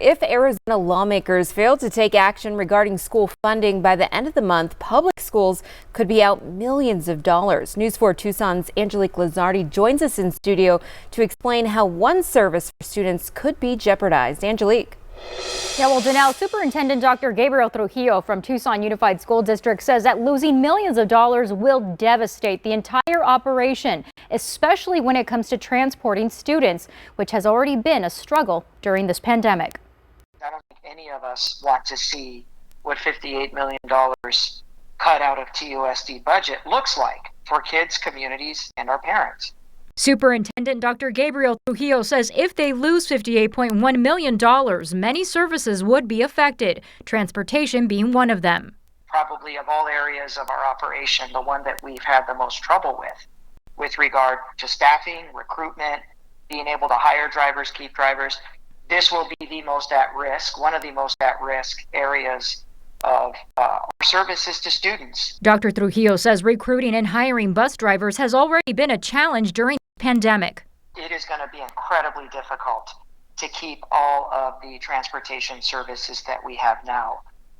If Arizona lawmakers fail to take action regarding school funding by the end of the month, public schools could be out millions of dollars. News 4 Tucson's Angelique Lizardi joins us in studio to explain how one service for students could be jeopardized. Angelique. Yeah, well, Janelle, Superintendent Dr. Gabriel Trujillo from Tucson Unified School District says that losing millions of dollars will devastate the entire operation, especially when it comes to transporting students, which has already been a struggle during this pandemic. I don't think any of us want to see what $58 million cut out of TUSD budget looks like for kids, communities, and our parents. Superintendent Dr. Gabriel Trujillo says if they lose $58.1 million, many services would be affected, transportation being one of them. Probably of all areas of our operation, the one that we've had the most trouble with regard to staffing, recruitment, being able to hire drivers, keep drivers. This will be the most at risk, one of the most at risk areas of our services to students. Dr. Trujillo says recruiting and hiring bus drivers has already been a challenge during the pandemic. It is going to be incredibly difficult to keep all of the transportation services that we have now.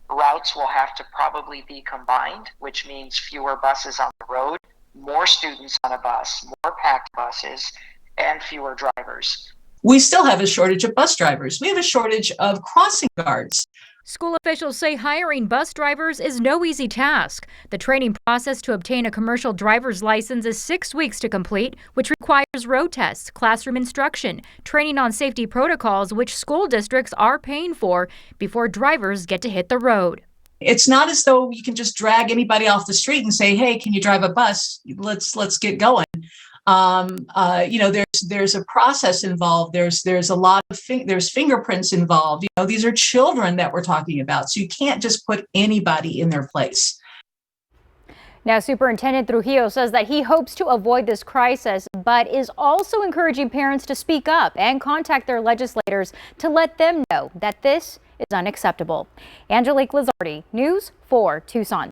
Routes will have to probably be combined, which means fewer buses on the road, more students on a bus, more packed buses, and fewer drivers. We still have a shortage of bus drivers. We have a shortage of crossing guards. School officials say hiring bus drivers is no easy task. The training process to obtain a commercial driver's license is 6 weeks to complete, which requires road tests, classroom instruction, training on safety protocols, which school districts are paying for before drivers get to hit the road. It's not as though you can just drag anybody off the street and say, hey, can you drive a bus? Let's get going. There's a process involved. There's a lot of there's fingerprints involved. These are children that we're talking about. So you can't just put anybody in their place. Now, Superintendent Trujillo says that he hopes to avoid this crisis, but is also encouraging parents to speak up and contact their legislators to let them know that this is unacceptable. Angelique Lizardi, News 4 Tucson.